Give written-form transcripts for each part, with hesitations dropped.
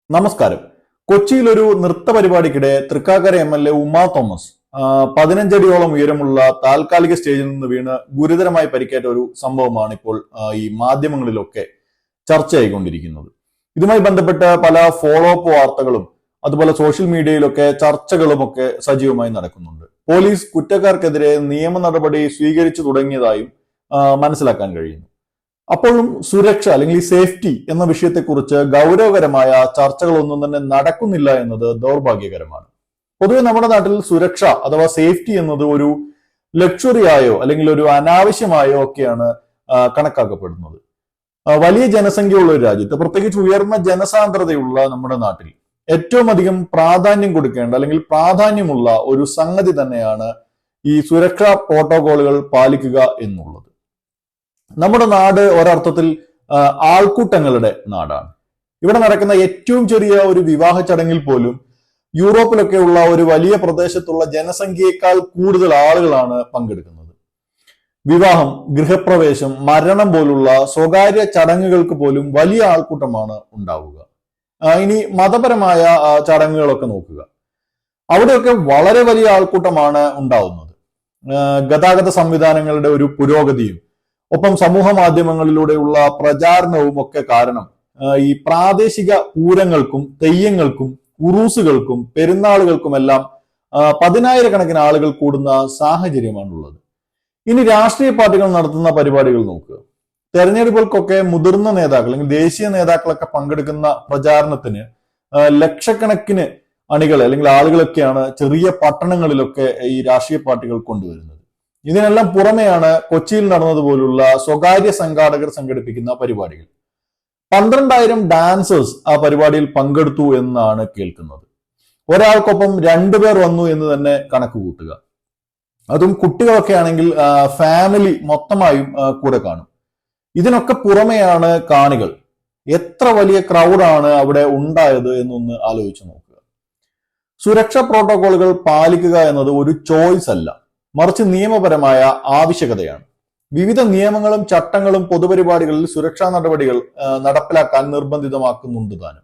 നമസ്കാരം. കൊച്ചിയിൽ ഒരു നൃത്ത പരിപാടിക്കിടെ തൃക്കാക്കര MLA ഉമാ തോമസ് 15 അടിയോളം ഉയരമുള്ള താൽക്കാലിക സ്റ്റേജിൽ നിന്ന് വീണ് ഗുരുതരമായി പരിക്കേറ്റ ഒരു സംഭവമാണ് ഇപ്പോൾ ഈ മാധ്യമങ്ങളിലൊക്കെ ചർച്ചയായിക്കൊണ്ടിരിക്കുന്നത്. ഇതുമായി ബന്ധപ്പെട്ട പല ഫോളോ അപ്പ് വാർത്തകളും അതുപോലെ സോഷ്യൽ മീഡിയയിലൊക്കെ ചർച്ചകളും ഒക്കെ സജീവമായി നടക്കുന്നുണ്ട്. പോലീസ് കുറ്റക്കാർക്കെതിരെ നിയമ നടപടി സ്വീകരിച്ചു തുടങ്ങിയതായും മനസ്സിലാക്കാൻ കഴിയുന്നു. അപ്പോഴും സുരക്ഷ അല്ലെങ്കിൽ സേഫ്റ്റി എന്ന വിഷയത്തെക്കുറിച്ച് ഗൗരവകരമായ ചർച്ചകളൊന്നും തന്നെ നടക്കുന്നില്ല എന്നത് ദൗർഭാഗ്യകരമാണ്. പൊതുവെ നമ്മുടെ നാട്ടിൽ സുരക്ഷ അഥവാ സേഫ്റ്റി എന്നത് ഒരു ലക്ഷറിയായോ അല്ലെങ്കിൽ ഒരു അനാവശ്യമായോ ഒക്കെയാണ് കണക്കാക്കപ്പെടുന്നത്. വലിയ ജനസംഖ്യയുള്ള ഒരു രാജ്യത്ത്, പ്രത്യേകിച്ച് ഉയർന്ന ജനസാന്ദ്രതയുള്ള നമ്മുടെ നാട്ടിൽ ഏറ്റവും അധികം പ്രാധാന്യം കൊടുക്കേണ്ട അല്ലെങ്കിൽ പ്രാധാന്യമുള്ള ഒരു സംഗതി തന്നെയാണ് ഈ സുരക്ഷാ പ്രോട്ടോകോളുകൾ പാലിക്കുക എന്നുള്ളത്. നമ്മുടെ നാട് ഒരർത്ഥത്തിൽ ആൾക്കൂട്ടങ്ങളുടെ നാടാണ്. ഇവിടെ നടക്കുന്ന ഏറ്റവും ചെറിയ ഒരു വിവാഹ ചടങ്ങിൽ പോലും യൂറോപ്പിലൊക്കെ ഉള്ള ഒരു വലിയ പ്രദേശത്തുള്ള ജനസംഖ്യയേക്കാൾ കൂടുതൽ ആളുകളാണ് പങ്കെടുക്കുന്നത്. വിവാഹം, ഗൃഹപ്രവേശം, മരണം പോലുള്ള സ്വകാര്യ ചടങ്ങുകൾക്ക് പോലും വലിയ ആൾക്കൂട്ടമാണ് ഉണ്ടാവുക. ഇനി മതപരമായ ചടങ്ങുകളൊക്കെ നോക്കുക, അവിടെയൊക്കെ വളരെ വലിയ ആൾക്കൂട്ടമാണ് ഉണ്ടാവുന്നത്. ഗതാഗത സംവിധാനങ്ങളുടെ ഒരു പുരോഗതിയും ഒപ്പം സമൂഹ മാധ്യമങ്ങളിലൂടെയുള്ള പ്രചാരണവും ഒക്കെ കാരണം ഈ പ്രാദേശിക പൂരങ്ങൾക്കും തെയ്യങ്ങൾക്കും ഉറൂസുകൾക്കും പെരുന്നാളുകൾക്കുമെല്ലാം 10,000-കണക്കിന് ആളുകൾ കൂടുന്ന സാഹചര്യമാണുള്ളത്. ഇനി രാഷ്ട്രീയ പാർട്ടികൾ നടത്തുന്ന പരിപാടികൾ നോക്കുക. തെരഞ്ഞെടുപ്പുകൾക്കൊക്കെ മുതിർന്ന നേതാക്കൾ അല്ലെങ്കിൽ ദേശീയ നേതാക്കളൊക്കെ പങ്കെടുക്കുന്ന പ്രചാരണത്തിന് ലക്ഷക്കണക്കിന് അണികൾ അല്ലെങ്കിൽ ആളുകളൊക്കെയാണ് ചെറിയ പട്ടണങ്ങളിലൊക്കെ ഈ രാഷ്ട്രീയ പാർട്ടികൾ കൊണ്ടുവരുന്നത്. ഇതിനെല്ലാം പുറമെയാണ് കൊച്ചിയിൽ നടന്നതുപോലുള്ള സ്വകാര്യ സംഘാടകർ സംഘടിപ്പിക്കുന്ന പരിപാടികൾ. 12,000 ഡാൻസേഴ്സ് ആ പരിപാടിയിൽ പങ്കെടുത്തു എന്നാണ് കേൾക്കുന്നത്. ഒരാൾക്കൊപ്പം 2 പേർ വന്നു എന്ന് തന്നെ കണക്ക് കൂട്ടുക. അതും കുട്ടികളൊക്കെ ആണെങ്കിൽ ഫാമിലി മൊത്തമായും കൂടെ കാണും. ഇതിനൊക്കെ പുറമെയാണ് കാണികൾ. എത്ര വലിയ ക്രൗഡാണ് അവിടെ ഉണ്ടായത് എന്നൊന്ന് ആലോചിച്ച് നോക്കുക. സുരക്ഷാ പ്രോട്ടോകോളുകൾ പാലിക്കുക എന്നത് ഒരു ചോയ്സ് അല്ല, മറിച്ച് നിയമപരമായ ആവശ്യകതയാണ്. വിവിധ നിയമങ്ങളും ചട്ടങ്ങളും പൊതുപരിപാടികളിൽ സുരക്ഷാ നടപടികൾ നടപ്പിലാക്കാൻ നിർബന്ധിതമാക്കുന്നുണ്ട് താനും.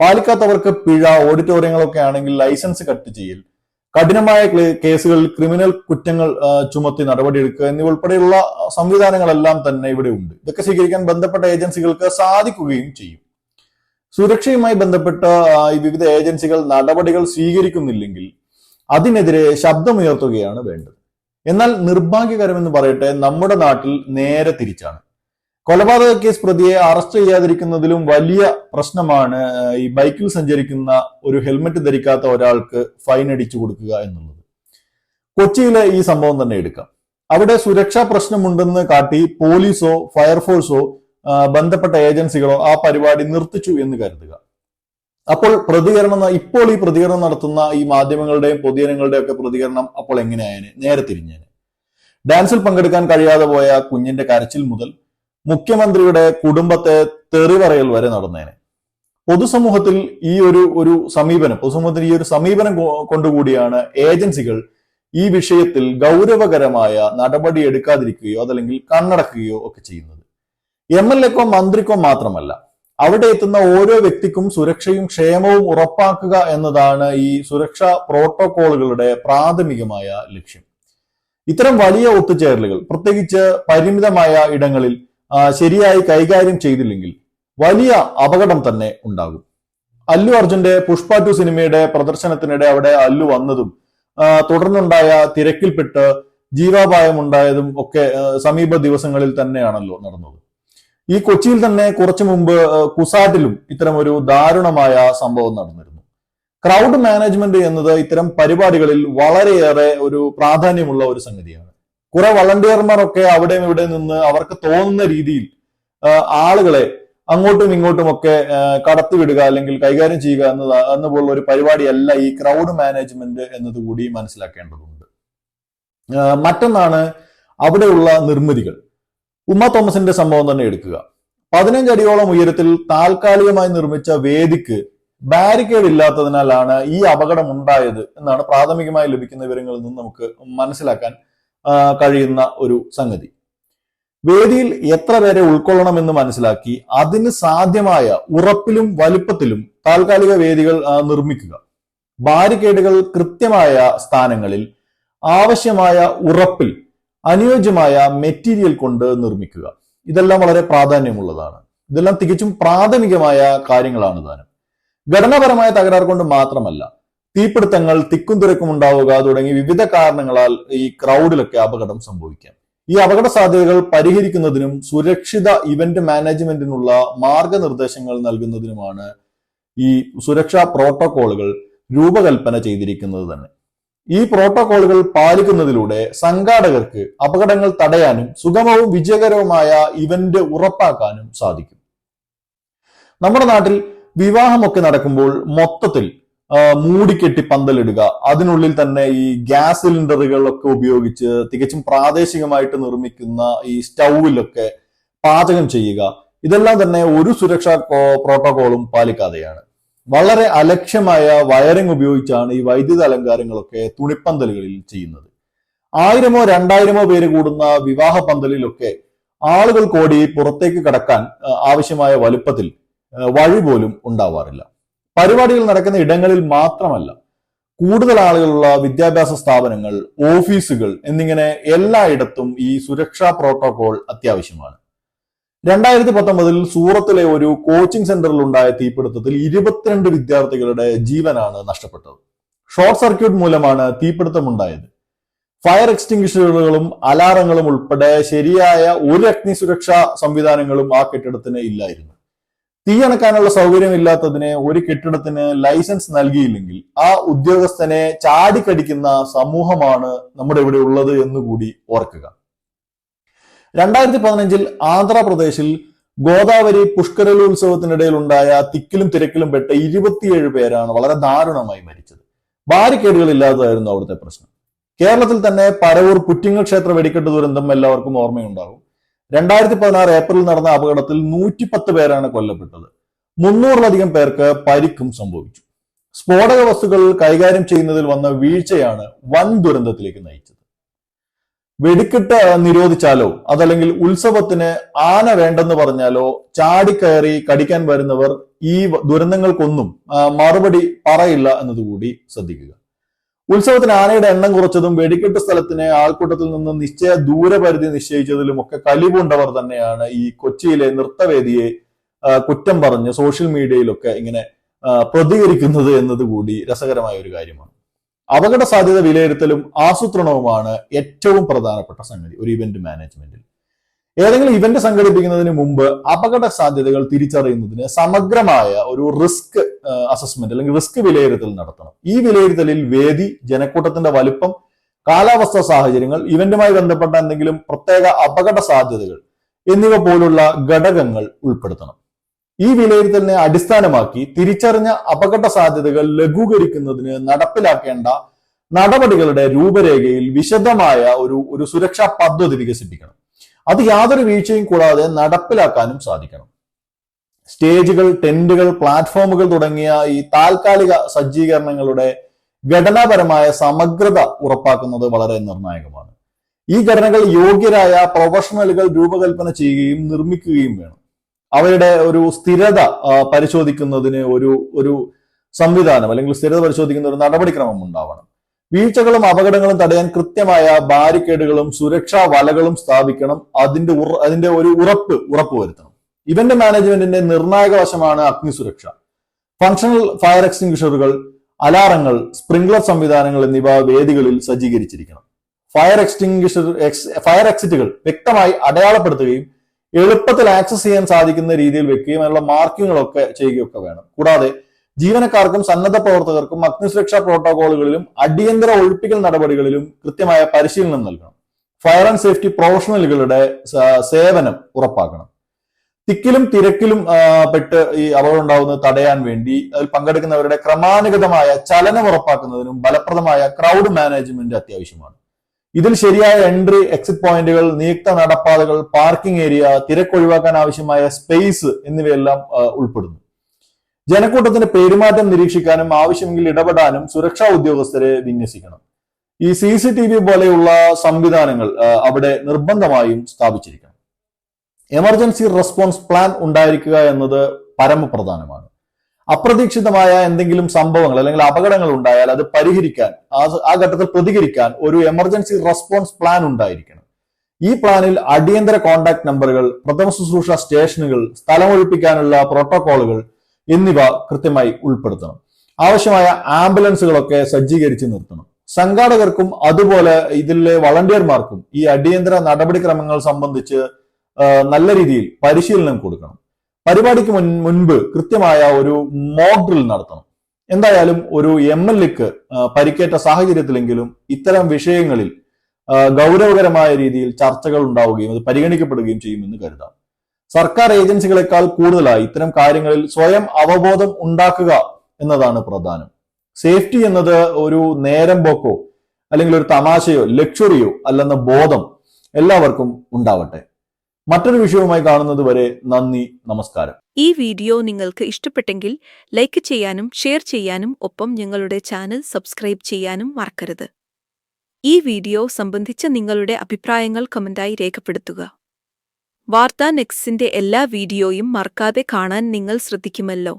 പാലിക്കാത്തവർക്ക് പിഴ, ഓഡിറ്റോറിയങ്ങളൊക്കെ ആണെങ്കിൽ ലൈസൻസ് കട്ട് ചെയ്യൽ, കഠിനമായ കേസുകളിൽ ക്രിമിനൽ കുറ്റങ്ങൾ ചുമത്തി നടപടിയെടുക്കുക എന്നിവ ഉൾപ്പെടെയുള്ള സംവിധാനങ്ങളെല്ലാം തന്നെ ഇവിടെ ഉണ്ട്. ഇതൊക്കെ സ്വീകരിക്കാൻ ബന്ധപ്പെട്ട ഏജൻസികൾക്ക് സാധിക്കുകയും ചെയ്യും. സുരക്ഷയുമായി ബന്ധപ്പെട്ട ഈ വിവിധ ഏജൻസികൾ നടപടികൾ സ്വീകരിക്കുന്നില്ലെങ്കിൽ അതിനെതിരെ ശബ്ദമുയർത്തുകയാണ് വേണ്ടത്. എന്നാൽ നിർഭാഗ്യകരമെന്ന് പറയട്ടെ, നമ്മുടെ നാട്ടിൽ നേരെ തിരിച്ചാണ്. കൊലപാതക കേസ് പ്രതിയെ അറസ്റ്റ് ചെയ്യാതിരിക്കുന്നതിലും വലിയ പ്രശ്നമാണ് ഈ ബൈക്കിൽ സഞ്ചരിക്കുന്ന ഒരു ഹെൽമെറ്റ് ധരിക്കാത്ത ഒരാൾക്ക് ഫൈൻ അടിച്ചു കൊടുക്കുക എന്നുള്ളത്. കൊച്ചിയിലെ ഈ സംഭവം തന്നെ എടുക്കാം. അവിടെ സുരക്ഷാ പ്രശ്നമുണ്ടെന്ന് കാട്ടി പോലീസോ ഫയർഫോഴ്സോ ബന്ധപ്പെട്ട ഏജൻസികളോ ആ പരിപാടി നിർത്തിച്ചു എന്ന് കരുതുക. അപ്പോൾ ഈ പ്രതികരണം നടത്തുന്ന ഈ മാധ്യമങ്ങളുടെയും പൊതുജനങ്ങളുടെയും ഒക്കെ പ്രതികരണം അപ്പോൾ എങ്ങനെയായേനെ? നേരെ തിരിഞ്ഞേനെ. ഡാൻസിൽ പങ്കെടുക്കാൻ കഴിയാതെ പോയ കുഞ്ഞിന്റെ കരച്ചിൽ മുതൽ മുഖ്യമന്ത്രിയുടെ കുടുംബത്തെ തെറി പറയൽ വരെ നടന്നേനെ. പൊതുസമൂഹത്തിൽ ഈ ഒരു സമീപനം കൊണ്ടുകൂടിയാണ് ഏജൻസികൾ ഈ വിഷയത്തിൽ ഗൗരവകരമായ നടപടി എടുക്കാതിരിക്കുകയോ അതല്ലെങ്കിൽ കണ്ണടക്കുകയോ ഒക്കെ ചെയ്യുന്നത്. MLAക്കോ മന്ത്രിക്കോ മാത്രമല്ല, അവിടെ എത്തുന്ന ഓരോ വ്യക്തിക്കും സുരക്ഷയും ക്ഷേമവും ഉറപ്പാക്കുക എന്നതാണ് ഈ സുരക്ഷാ പ്രോട്ടോകോളുകളുടെ പ്രാഥമികമായ ലക്ഷ്യം. ഇത്തരം വലിയ ഒത്തുചേരലുകൾ പ്രത്യേകിച്ച് പരിമിതമായ ഇടങ്ങളിൽ ശരിയായി കൈകാര്യം ചെയ്തില്ലെങ്കിൽ വലിയ അപകടം തന്നെ ഉണ്ടാകും. അല്ലു അർജുന്റെ പുഷ്പ 2 സിനിമയുടെ പ്രദർശനത്തിനിടെ അവിടെ അല്ലു വന്നതും തുടർന്നുണ്ടായ തിരക്കിൽപ്പെട്ട് ജീവാപായം ഉണ്ടായതും ഒക്കെ സമീപ ദിവസങ്ങളിൽ തന്നെയാണല്ലോ നടന്നത്. ഈ കൊച്ചിയിൽ തന്നെ കുറച്ചു മുമ്പ് കുസാറ്റിലും ഇത്തരം ഒരു ദാരുണമായ സംഭവം നടന്നിരുന്നു. ക്രൗഡ് മാനേജ്മെന്റ് എന്നത് ഇത്തരം പരിപാടികളിൽ വളരെയേറെ ഒരു പ്രാധാന്യമുള്ള ഒരു സംഗതിയാണ്. കുറെ വളണ്ടിയർമാരൊക്കെ അവിടെയും ഇവിടെ നിന്ന് അവർക്ക് തോന്നുന്ന രീതിയിൽ ആളുകളെ അങ്ങോട്ടും ഇങ്ങോട്ടും ഒക്കെ കടത്തിവിടുക അല്ലെങ്കിൽ കൈകാര്യം ചെയ്യുക എന്നപോലുള്ള ഒരു പരിപാടിയല്ല ഈ ക്രൗഡ് മാനേജ്മെന്റ് എന്നതുകൂടി മനസ്സിലാക്കേണ്ടതുണ്ട്. മറ്റൊന്നാണ് അവിടെയുള്ള നിർമ്മിതികൾ. ഉമാ തോമസിന്റെ സംഭവം തന്നെ എടുക്കുക. 15 അടിയോളം ഉയരത്തിൽ താൽക്കാലികമായി നിർമ്മിച്ച വേദിക്ക് ബാരിക്കേഡ് ഇല്ലാത്തതിനാലാണ് ഈ അപകടം ഉണ്ടായത് എന്നാണ് പ്രാഥമികമായി ലഭിക്കുന്ന വിവരങ്ങളിൽ നിന്ന് നമുക്ക് മനസ്സിലാക്കാൻ കഴിയുന്ന ഒരു സംഗതി. വേദിയിൽ എത്ര പേരെ ഉൾക്കൊള്ളണമെന്ന് മനസ്സിലാക്കി അതിന് സാധ്യമായ ഉറപ്പിലും വലിപ്പത്തിലും താൽക്കാലിക വേദികൾ നിർമ്മിക്കുക. ബാരിക്കേഡുകൾ കൃത്യമായ സ്ഥാനങ്ങളിൽ ആവശ്യമായ ഉറപ്പിൽ അനുയോജ്യമായ മെറ്റീരിയൽ കൊണ്ട് നിർമ്മിക്കുക. ഇതെല്ലാം വളരെ പ്രാധാന്യമുള്ളതാണ്. ഇതെല്ലാം തികച്ചും പ്രാഥമികമായ കാര്യങ്ങളാണ് താനും. ഘടനാപരമായ തകരാർ കൊണ്ട് മാത്രമല്ല, തീപിടുത്തങ്ങൾ, തിക്കും തിരക്കും ഉണ്ടാവുക തുടങ്ങി വിവിധ കാരണങ്ങളാൽ ഈ ക്രൗഡിലൊക്കെ അപകടം സംഭവിക്കാം. ഈ അപകട സാധ്യതകൾ പരിഹരിക്കുന്നതിനും സുരക്ഷിത ഇവന്റ് മാനേജ്മെന്റിനുള്ള മാർഗനിർദ്ദേശങ്ങൾ നൽകുന്നതിനുമാണ് ഈ സുരക്ഷാ പ്രോട്ടോകോളുകൾ രൂപകൽപ്പന ചെയ്തിരിക്കുന്നത് തന്നെ. ഈ പ്രോട്ടോകോളുകൾ പാലിക്കുന്നതിലൂടെ സംഘാടകർക്ക് അപകടങ്ങൾ തടയാനും സുഗമവും വിജയകരവുമായ ഇവന്റ് ഉറപ്പാക്കാനും സാധിക്കും. നമ്മുടെ നാട്ടിൽ വിവാഹമൊക്കെ നടക്കുമ്പോൾ മൊത്തത്തിൽ മൂടിക്കെട്ടി പന്തലിടുക, അതിനുള്ളിൽ തന്നെ ഈ ഗ്യാസ് സിലിണ്ടറുകളൊക്കെ ഉപയോഗിച്ച് തികച്ചും പ്രാദേശികമായിട്ട് നിർമ്മിക്കുന്ന ഈ സ്റ്റൗവിലൊക്കെ പാചകം ചെയ്യുക, ഇതെല്ലാം തന്നെ ഒരു സുരക്ഷാ പ്രോട്ടോകോളും പാലിക്കാതെയാണ്. വളരെ അലക്ഷ്യമായ വയറിംഗ് ഉപയോഗിച്ചാണ് ഈ വൈദ്യുത അലങ്കാരങ്ങളൊക്കെ തുണിപ്പന്തലുകളിൽ ചെയ്യുന്നത്. 1000-ഓ 2000-ഓ പേര് കൂടുന്ന വിവാഹ പന്തലിലൊക്കെ ആളുകൾ കൂടി പുറത്തേക്ക് കടക്കാൻ ആവശ്യമായ വലുപ്പത്തിൽ വഴി പോലും ഉണ്ടാവാറില്ല. പരിപാടികൾ നടക്കുന്ന ഇടങ്ങളിൽ മാത്രമല്ല, കൂടുതൽ ആളുകളുള്ള വിദ്യാഭ്യാസ സ്ഥാപനങ്ങൾ, ഓഫീസുകൾ എന്നിങ്ങനെ എല്ലായിടത്തും ഈ സുരക്ഷാ പ്രോട്ടോകോൾ അത്യാവശ്യമാണ്. 2019 സൂറത്തിലെ ഒരു കോച്ചിങ് സെന്ററിൽ ഉണ്ടായ തീപിടുത്തത്തിൽ 22 വിദ്യാർത്ഥികളുടെ ജീവനാണ് നഷ്ടപ്പെട്ടത്. ഷോർട്ട് സർക്യൂട്ട് മൂലമാണ് തീപിടുത്തം ഉണ്ടായത്. ഫയർ എക്സ്റ്റിംഗ്വിഷറുകളും അലാറങ്ങളും ഉൾപ്പെടെ ശരിയായ ഒരു അഗ്നി സുരക്ഷാ സംവിധാനങ്ങളും ആ കെട്ടിടത്തിന് ഇല്ലായിരുന്നു. തീയണക്കാനുള്ള സൗകര്യമില്ലാത്തതിന് ഒരു കെട്ടിടത്തിന് ലൈസൻസ് നൽകിയില്ലെങ്കിൽ ആ ഉദ്യോഗസ്ഥനെ ചാടിക്കടിക്കുന്ന സമൂഹമാണ് നമ്മുടെ ഇവിടെ ഉള്ളത് എന്നുകൂടി ഓർക്കുക. 2015 ആന്ധ്രാപ്രദേശിൽ ഗോദാവരി പുഷ്കരലോത്സവത്തിനിടയിൽ ഉണ്ടായ തിക്കിലും തിരക്കിലും പെട്ട 27 പേരാണ് വളരെ ദാരുണമായി മരിച്ചത്. ബാരിക്കേഡുകൾ ഇല്ലാത്തതായിരുന്നു അവിടുത്തെ പ്രശ്നം. കേരളത്തിൽ തന്നെ പരവൂർ പുറ്റിങ്ങൽ ക്ഷേത്ര വെടിക്കെട്ട് ദുരന്തം എല്ലാവർക്കും ഓർമ്മയുണ്ടാകും. 2016 ഏപ്രിൽ നടന്ന അപകടത്തിൽ 110 പേരാണ് കൊല്ലപ്പെട്ടത്. 300-ലധികം പേർക്ക് പരിക്കും സംഭവിച്ചു. സ്ഫോടക വസ്തുക്കൾ കൈകാര്യം ചെയ്യുന്നതിൽ വന്ന വീഴ്ചയാണ് വൻ ദുരന്തത്തിലേക്ക് നയിച്ചത്. വെടിക്കെട്ട് നിരോധിച്ചാലോ അതല്ലെങ്കിൽ ഉത്സവത്തിന് ആന വേണ്ടെന്ന് പറഞ്ഞാലോ ചാടിക്കയറി കടിക്കാൻ വരുന്നവർ ഈ ദുരന്തങ്ങൾക്കൊന്നും മറുപടി പറയില്ല എന്നതുകൂടി ശ്രദ്ധിക്കുക. ഉത്സവത്തിന് ആനയുടെ എണ്ണം കുറച്ചതും വെടിക്കെട്ട് സ്ഥലത്തിന് ആൾക്കൂട്ടത്തിൽ നിന്ന് നിശ്ചയ ദൂരപരിധി നിശ്ചയിച്ചതിലും ഒക്കെ കലിപൂണ്ടവർ തന്നെയാണ് ഈ കൊച്ചിയിലെ നൃത്തവേദിയെ കുറ്റം പറഞ്ഞ് സോഷ്യൽ മീഡിയയിലൊക്കെ ഇങ്ങനെ പ്രതികരിക്കുന്നത് എന്നതുകൂടി രസകരമായ ഒരു കാര്യമാണ്. അപകട സാധ്യത വിലയിരുത്തലും ആസൂത്രണവുമാണ് ഏറ്റവും പ്രധാനപ്പെട്ട സംഗതി ഒരു ഇവന്റ് മാനേജ്മെന്റിൽ. ഏതെങ്കിലും ഇവന്റ് സംഘടിപ്പിക്കുന്നതിന് മുമ്പ് അപകട സാധ്യതകൾ തിരിച്ചറിയുന്നതിന് സമഗ്രമായ ഒരു റിസ്ക് അസസ്മെന്റ് അല്ലെങ്കിൽ റിസ്ക് വിലയിരുത്തൽ നടത്തണം. ഈ വിലയിരുത്തലിൽ വേദി, ജനക്കൂട്ടത്തിന്റെ വലുപ്പം, കാലാവസ്ഥാ സാഹചര്യങ്ങൾ, ഇവന്റുമായി ബന്ധപ്പെട്ട എന്തെങ്കിലും പ്രത്യേക അപകട സാധ്യതകൾ എന്നിവ പോലുള്ള ഘടകങ്ങൾ ഉൾപ്പെടുത്തണം. ഈ വിലയിരുത്തലിനെ അടിസ്ഥാനമാക്കി തിരിച്ചറിഞ്ഞ അപകട സാധ്യതകൾ ലഘൂകരിക്കുന്നതിന് നടപ്പിലാക്കേണ്ട നടപടികളുടെ രൂപരേഖയിൽ വിശദമായ ഒരു സുരക്ഷാ പദ്ധതി വികസിപ്പിക്കണം. അത് യാതൊരു വീഴ്ചയും കൂടാതെ നടപ്പിലാക്കാനും സാധിക്കണം. സ്റ്റേജുകൾ, ടെന്റുകൾ, പ്ലാറ്റ്ഫോമുകൾ തുടങ്ങിയ ഈ താൽക്കാലിക സജ്ജീകരണങ്ങളുടെ ഘടനാപരമായ സമഗ്രത ഉറപ്പാക്കുന്നത് വളരെ നിർണായകമാണ്. ഈ ഘടനകൾ യോഗ്യരായ പ്രൊഫഷണലുകൾ രൂപകൽപ്പന ചെയ്യുകയും നിർമ്മിക്കുകയും വേണം. അവയുടെ ഒരു സ്ഥിരത പരിശോധിക്കുന്നതിന് ഒരു സംവിധാനം അല്ലെങ്കിൽ സ്ഥിരത പരിശോധിക്കുന്ന ഒരു നടപടിക്രമം ഉണ്ടാവണം. വീഴ്ചകളും അപകടങ്ങളും തടയാൻ കൃത്യമായ ബാരിക്കേഡുകളും സുരക്ഷാ വലകളും സ്ഥാപിക്കണം. അതിന്റെ ഒരു ഉറപ്പുവരുത്തണം. ഇവന്റ് മാനേജ്മെന്റിന്റെ നിർണായക വശമാണ് അഗ്നിസുരക്ഷ. ഫങ്ഷണൽ ഫയർ എക്സ്റ്റിംഗ്വിഷറുകൾ, അലാറങ്ങൾ, സ്പ്രിംഗ്ലർ സംവിധാനങ്ങൾ എന്നിവ വേദികളിൽ സജ്ജീകരിച്ചിരിക്കണം. ഫയർ എക്സിറ്റുകൾ വ്യക്തമായി അടയാളപ്പെടുത്തുകയും എളുപ്പത്തിൽ ആക്സസ് ചെയ്യാൻ സാധിക്കുന്ന രീതിയിൽ വെക്കുകയും അതിനുള്ള മാർക്കിങ്ങുകളൊക്കെ ചെയ്യുകയൊക്കെ വേണം. കൂടാതെ ജീവനക്കാർക്കും സന്നദ്ധ പ്രവർത്തകർക്കും അഗ്നിസുരക്ഷാ പ്രോട്ടോകോളുകളിലും അടിയന്തര ഒഴിപ്പിക്കൽ നടപടികളിലും കൃത്യമായ പരിശീലനം നൽകണം. ഫയർ ആൻഡ് സേഫ്റ്റി പ്രൊഫഷണലുകളുടെ സേവനം ഉറപ്പാക്കണം. തിക്കിലും തിരക്കിലും പെട്ട് ഈ അപകടം ഉണ്ടാവുന്നത് തടയാൻ വേണ്ടി അതിൽ പങ്കെടുക്കുന്നവരുടെ ക്രമാനുഗതമായ ചലനം ഉറപ്പാക്കുന്നതിനും ഫലപ്രദമായ ക്രൗഡ് മാനേജ്മെന്റ് അത്യാവശ്യമാണ്. ഇതിൽ ശരിയായ എൻട്രി, എക്സിറ്റ് പോയിന്റുകൾ, നിയുക്ത നടപ്പാതകൾ, പാർക്കിംഗ് ഏരിയ, തിരക്കൊഴിവാക്കാൻ ആവശ്യമായ സ്പേസ് എന്നിവയെല്ലാം ഉൾപ്പെടുന്നു. ജനക്കൂട്ടത്തിന്റെ പെരുമാറ്റം നിരീക്ഷിക്കാനും ആവശ്യമെങ്കിൽ ഇടപെടാനും സുരക്ഷാ ഉദ്യോഗസ്ഥരെ വിന്യസിക്കണം. ഈ CCTV പോലെയുള്ള സംവിധാനങ്ങൾ അവിടെ നിർബന്ധമായും സ്ഥാപിച്ചിരിക്കണം. എമർജൻസി റെസ്പോൺസ് പ്ലാൻ ഉണ്ടായിരിക്കുക എന്നത് പരമപ്രധാനമാണ്. അപ്രതീക്ഷിതമായ എന്തെങ്കിലും സംഭവങ്ങൾ അല്ലെങ്കിൽ അപകടങ്ങൾ ഉണ്ടായാൽ അത് പരിഹരിക്കാൻ ആ ഘട്ടത്തിൽ പ്രതികരിക്കാൻ ഒരു എമർജൻസി റെസ്പോൺസ് പ്ലാൻ ഉണ്ടായിരിക്കണം. ഈ പ്ലാനിൽ അടിയന്തര കോൺടാക്ട് നമ്പറുകൾ, പ്രഥമ ശുശ്രൂഷ സ്റ്റേഷനുകൾ, സ്ഥലമൊഴിപ്പിക്കാനുള്ള പ്രോട്ടോകോളുകൾ എന്നിവ കൃത്യമായി ഉൾപ്പെടുത്തണം. ആവശ്യമായ ആംബുലൻസുകളൊക്കെ സജ്ജീകരിച്ച് നിർത്തണം. സംഘാടകർക്കും അതുപോലെ ഇതിലെ വളണ്ടിയർമാർക്കും ഈ അടിയന്തര നടപടിക്രമങ്ങൾ സംബന്ധിച്ച് നല്ല രീതിയിൽ പരിശീലനം കൊടുക്കണം. പരിപാടിക്ക് മുൻപ് കൃത്യമായ ഒരു മോക്ക് ഡ്രിൽ നടത്തണം. എന്തായാലും ഒരു MLAക്ക് പരിക്കേറ്റ സാഹചര്യത്തിലെങ്കിലും ഇത്തരം വിഷയങ്ങളിൽ ഗൗരവകരമായ രീതിയിൽ ചർച്ചകൾ ഉണ്ടാവുകയും അത് പരിഗണിക്കപ്പെടുകയും ചെയ്യുമെന്ന് കരുതാം. സർക്കാർ ഏജൻസികളെക്കാൾ കൂടുതലായി ഇത്തരം കാര്യങ്ങളിൽ സ്വയം അവബോധം ഉണ്ടാക്കുക എന്നതാണ് പ്രധാനം. സേഫ്റ്റി എന്നത് ഒരു നേരം പോക്കോ അല്ലെങ്കിൽ ഒരു തമാശയോ ലക്ഷറിയോ അല്ലെന്ന ബോധം എല്ലാവർക്കും ഉണ്ടാവട്ടെ. മറ്റൊരു വിഷയവുമായി കാണുന്നത് വരെ നന്ദി, നമസ്കാരം. ഈ വീഡിയോ നിങ്ങൾക്ക് ഇഷ്ടപ്പെട്ടെങ്കിൽ ലൈക്ക് ചെയ്യാനും ഷെയർ ചെയ്യാനും ഒപ്പം ഞങ്ങളുടെ ചാനൽ സബ്സ്ക്രൈബ് ചെയ്യാനും മറക്കരുത്. ഈ വീഡിയോ സംബന്ധിച്ച നിങ്ങളുടെ അഭിപ്രായങ്ങൾ കമന്റായി രേഖപ്പെടുത്തുക. വാർത്താ നെക്സ്റ്റിന്റെ എല്ലാ വീഡിയോയും മറക്കാതെ കാണാൻ നിങ്ങൾ ശ്രദ്ധിക്കുമല്ലോ.